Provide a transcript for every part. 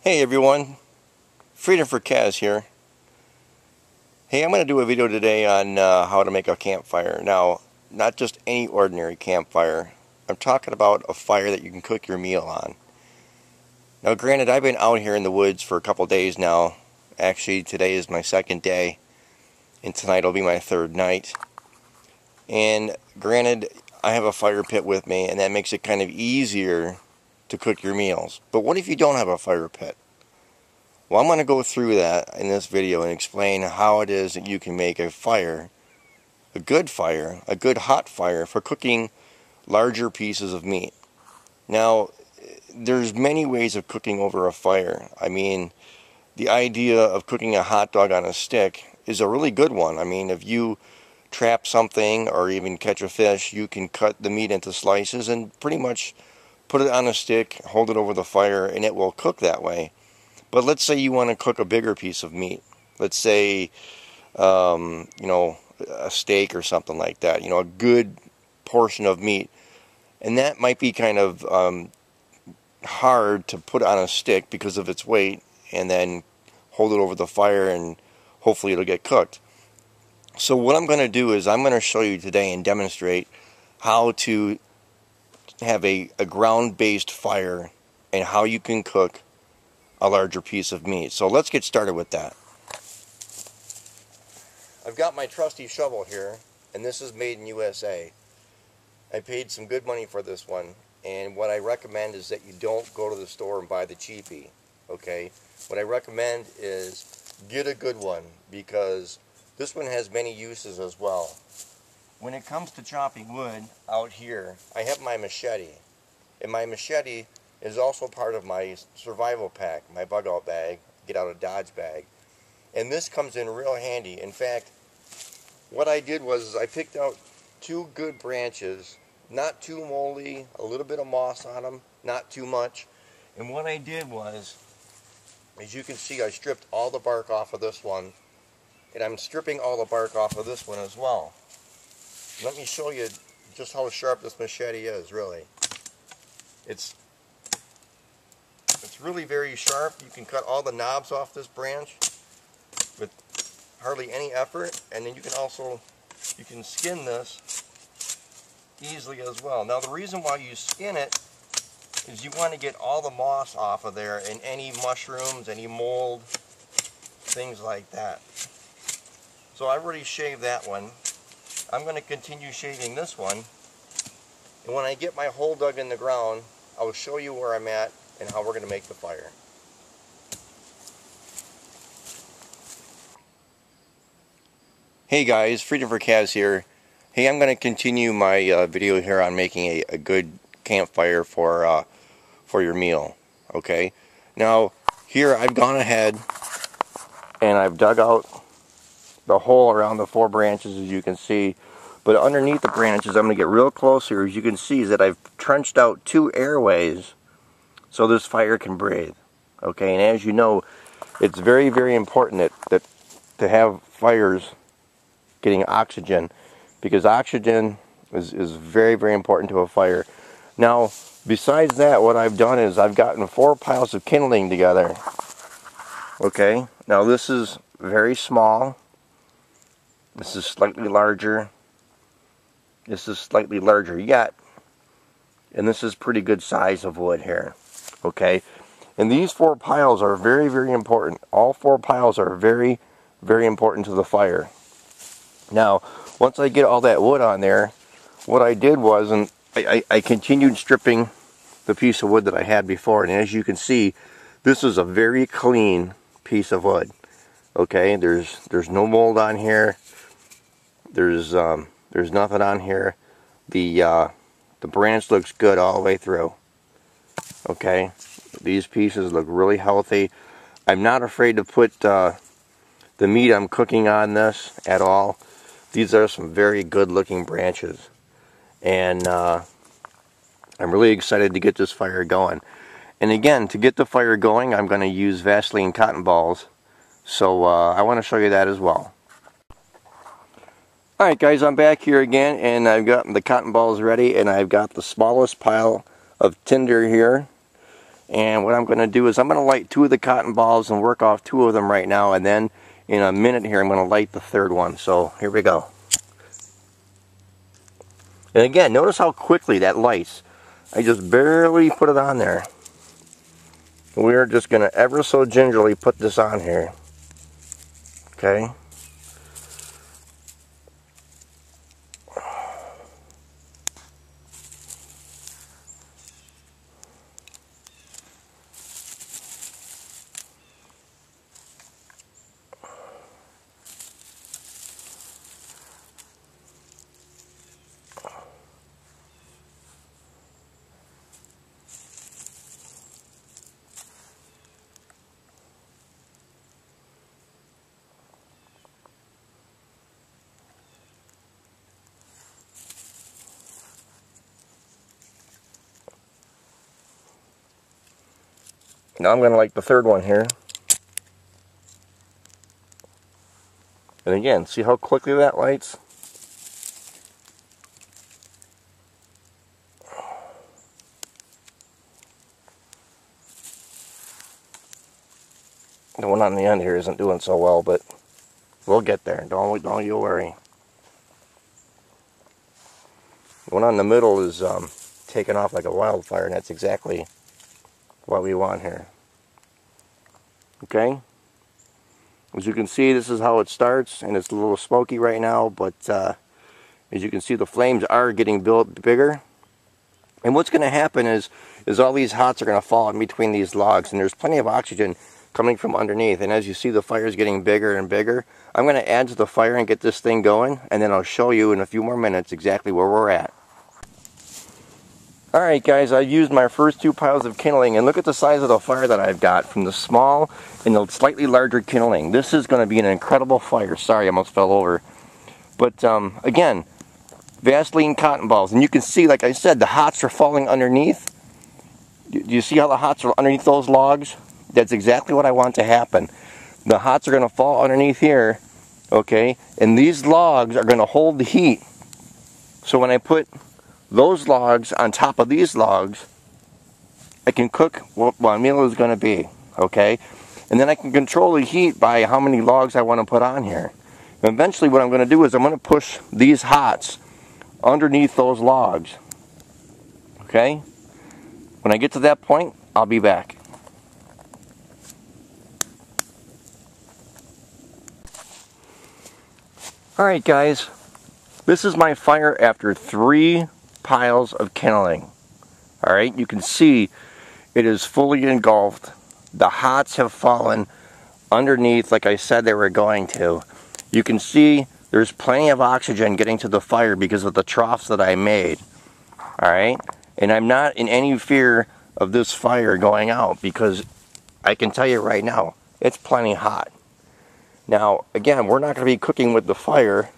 Hey everyone, Freedom for Kaz here. Hey, I'm going to do a video today on how to make a campfire. Now, not just any ordinary campfire. I'm talking about a fire that you can cook your meal on. Now granted, I've been out here in the woods for a couple days now. Actually, today is my second day, and tonight will be my third night. And granted, I have a fire pit with me, and that makes it kind of easier to cook your meals. But what if you don't have a fire pit? Well, I'm going to go through that in this video and explain how it is that you can make a fire, a good hot fire for cooking larger pieces of meat. Now, there's many ways of cooking over a fire. I mean, the idea of cooking a hot dog on a stick is a really good one. I mean, if you trap something or even catch a fish, you can cut the meat into slices and pretty much put it on a stick, hold it over the fire, and it will cook that way. But let's say you want to cook a bigger piece of meat. Let's say, a steak or something like that. A good portion of meat. And that might be kind of hard to put on a stick because of its weight and then hold it over the fire and hopefully it'll get cooked. So what I'm going to do is I'm going to show you today and demonstrate how to have a ground-based fire and how you can cook a larger piece of meat. So let's get started with that. I've got my trusty shovel here, and this is made in USA. I paid some good money for this one, and what I recommend is that you don't go to the store and buy the cheapie, okay? What I recommend is get a good one, because this one has many uses as well. When it comes to chopping wood out here, I have my machete, and my machete is also part of my survival pack, my bug out bag, get out of Dodge bag. And this comes in real handy. In fact, what I did was I picked out two good branches, not too moldy, a little bit of moss on them, not too much. And what I did was, as you can see, I stripped all the bark off of this one, and I'm stripping all the bark off of this one as well. Let me show you just how sharp this machete is, really. It's really very sharp. You can cut all the knobs off this branch with hardly any effort, and then you can skin this easily as well. Now the reason why you skin it is you want to get all the moss off of there and any mushrooms, any mold, things like that. So I've already shaved that one. I'm going to continue shaving this one, and when I get my hole dug in the ground, I will show you where I'm at and how we're going to make the fire. Hey guys, Freedom for Kaz here. Hey, I'm going to continue my video here on making a good campfire for your meal. Okay. Now here I've gone ahead and I've dug out the hole around the 4 branches, as you can see. But underneath the branches, I'm going to get real close here. As you can see, is that I've trenched out 2 airways so this fire can breathe. Okay, and as you know, it's very, very important that to have fires getting oxygen, because oxygen is very, very important to a fire. Now, besides that, what I've done is I've gotten 4 piles of kindling together. Okay, now this is very small. This is slightly larger. This is slightly larger yet. And this is pretty good size of wood here. Okay, and these 4 piles are very, very important. All 4 piles are very, very important to the fire. Now, once I get all that wood on there, what I did was, and I continued stripping the piece of wood that I had before, and as you can see, this is a very clean piece of wood. Okay, there's no mold on here. There's nothing on here. The branch looks good all the way through. Okay, these pieces look really healthy. I'm not afraid to put the meat I'm cooking on this at all. These are some very good looking branches, and I'm really excited to get this fire going. And again, to get the fire going, I'm going to use Vaseline cotton balls, so I want to show you that as well. Alright guys, I'm back here again, and I've got the cotton balls ready, and I've got the smallest pile of tinder here. And what I'm going to do is I'm going to light 2 of the cotton balls and work off 2 of them right now, and then in a minute here I'm going to light the 3rd one. So here we go. And again, notice how quickly that lights. I just barely put it on there. We're just going to ever so gingerly put this on here. Okay. Now I'm going to light the 3rd one here. And again, see how quickly that lights? The one on the end here isn't doing so well, but we'll get there. Don't you worry. The one on the middle is taking off like a wildfire, and that's exactly what we want here. Okay? As you can see, this is how it starts, and it's a little smoky right now, but as you can see, the flames are getting bigger. And what's going to happen is all these hots are going to fall in between these logs, and there's plenty of oxygen coming from underneath. And as you see, the fire is getting bigger and bigger. I'm going to add to the fire and get this thing going, and then I'll show you in a few more minutes exactly where we're at. Alright guys, I've used my first 2 piles of kindling, and look at the size of the fire that I've got from the small and the slightly larger kindling. This is going to be an incredible fire. Sorry, I almost fell over. But again, Vaseline cotton balls, and you can see, like I said, the hots are falling underneath. Do you see how the hots are underneath those logs? That's exactly what I want to happen. The hots are going to fall underneath here, okay, and these logs are going to hold the heat. So when I put those logs on top of these logs, I can cook what my meal is going to be, okay? And then I can control the heat by how many logs I want to put on here. And eventually what I'm going to do is I'm going to push these hots underneath those logs, okay? When I get to that point, I'll be back. Alright guys, this is my fire after 3 piles of kindling. Alright, you can see it is fully engulfed. The hots have fallen underneath like I said they were going to. You can see there's plenty of oxygen getting to the fire because of the troughs that I made. Alright, and I'm not in any fear of this fire going out because I can tell you right now, it's plenty hot. Now, again, we're not going to be cooking with the fire.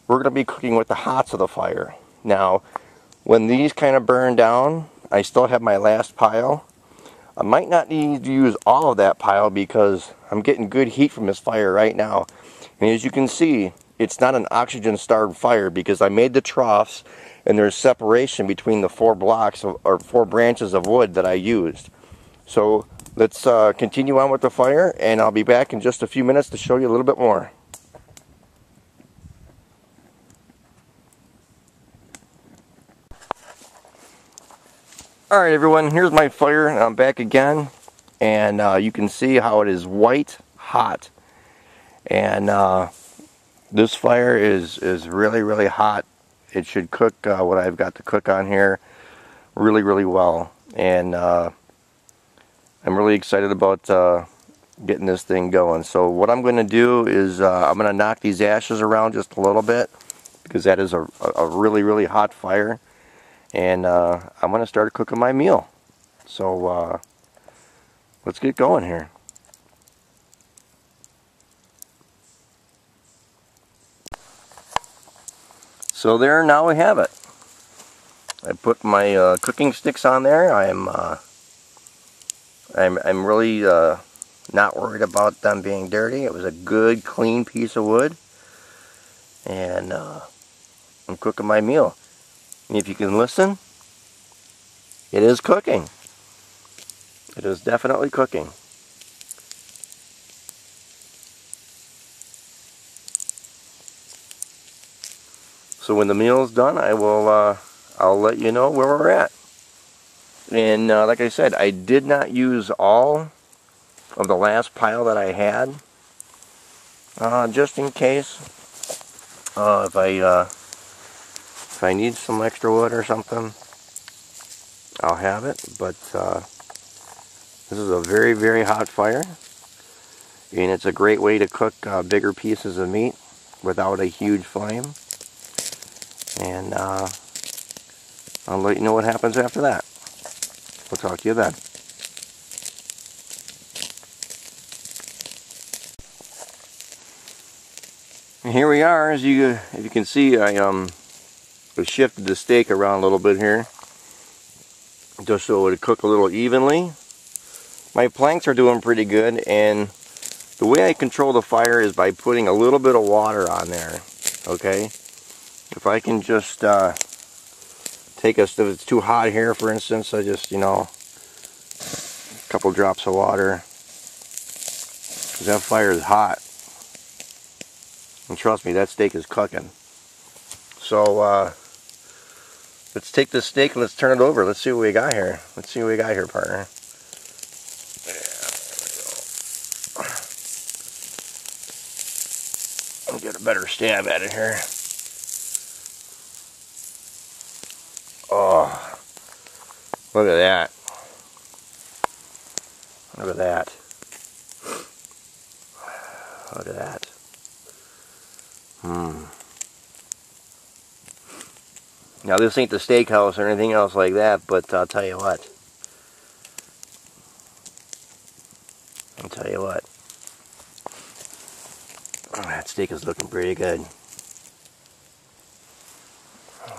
We're going to be cooking with the hots of the fire. Now, when these kind of burn down, I still have my last pile. I might not need to use all of that pile because I'm getting good heat from this fire right now. And as you can see, it's not an oxygen-starved fire because I made the troughs and there's separation between the 4 blocks or 4 branches of wood that I used. So let's continue on with the fire, and I'll be back in just a few minutes to show you a little bit more. Alright everyone, here's my fire, and I'm back again, and you can see how it is white hot. And this fire is really hot. It should cook what I've got to cook on here really well. And I'm really excited about getting this thing going. So what I'm going to do is I'm going to knock these ashes around just a little bit because that is a really hot fire. And I'm going to start cooking my meal. So let's get going here. So there, now we have it. I put my cooking sticks on there. I'm really not worried about them being dirty. It was a good, clean piece of wood, and I'm cooking my meal. And if you can listen, it is cooking. It is definitely cooking. So when the meal's done, I'll let you know where we're at. And like I said, I did not use all of the last pile that I had, just in case. If I need some extra wood or something, I'll have it. But this is a very, very hot fire, and it's a great way to cook bigger pieces of meat without a huge flame. And I'll let you know what happens after that. We'll talk to you then. And here we are. If you can see, I shifted the steak around a little bit here, just so it would cook a little evenly. My planks are doing pretty good, and the way I control the fire is by putting a little bit of water on there. Okay, if I can just take if it's too hot here, for instance, I just, a couple drops of water, because that fire is hot, and trust me, that steak is cooking. So let's take this steak and let's turn it over. Let's see what we got here. Let's see what we got here, partner. I'll get a better stab at it here. Oh, look at that. Look at that. Look at that. Now this ain't the steakhouse or anything else like that, but I'll tell you what. Oh, that steak is looking pretty good.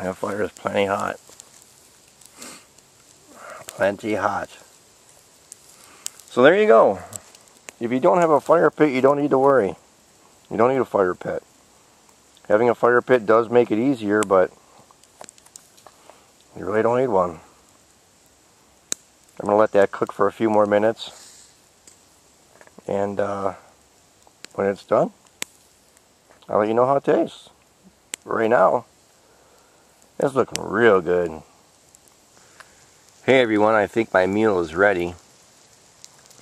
That fire is plenty hot. Plenty hot. So there you go. If you don't have a fire pit, you don't need to worry. You don't need a fire pit. Having a fire pit does make it easier, but you really don't need one. I'm going to let that cook for a few more minutes, and when it's done, I'll let you know how it tastes. But right now, it's looking real good. Hey everyone, I think my meal is ready,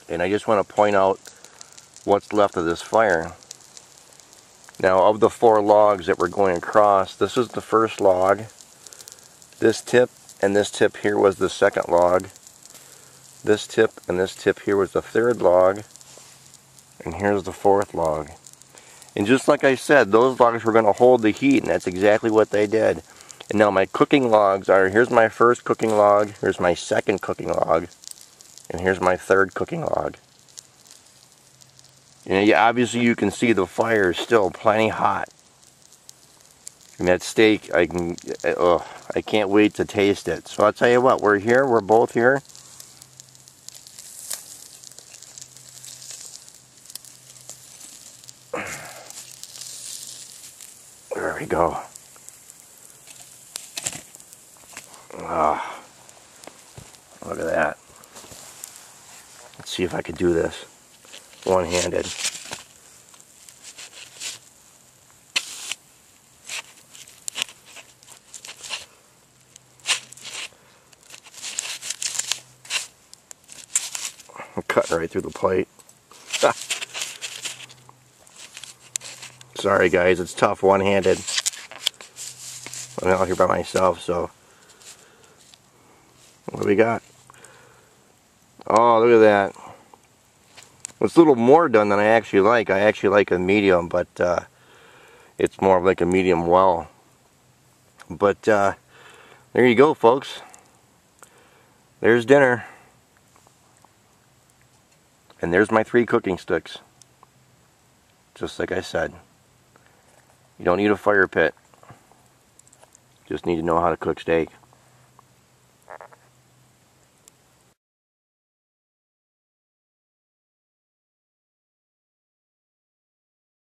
and I just want to point out what's left of this fire. Now, of the 4 logs that we're going across, this is the first log. This tip and this tip here was the second log. This tip and this tip here was the 3rd log. And here's the 4th log. And just like I said, those logs were going to hold the heat, and that's exactly what they did. And now my cooking logs are, here's my first cooking log, here's my second cooking log, and here's my 3rd cooking log. And obviously you can see the fire is still plenty hot. And that steak, I can't wait to taste it. So I'll tell you what, we're here, we're both here. There we go. Look at that. Let's see if I could do this one-handed. I'm cutting right through the plate. Sorry guys, it's tough one-handed. I'm out here by myself, so what do we got? Oh, look at that. It's a little more done than I actually like. I actually like a medium, but it's more of like a medium well. But there you go, folks. There's dinner. And there's my 3 cooking sticks. Just like I said. You don't need a fire pit. Just need to know how to cook steak.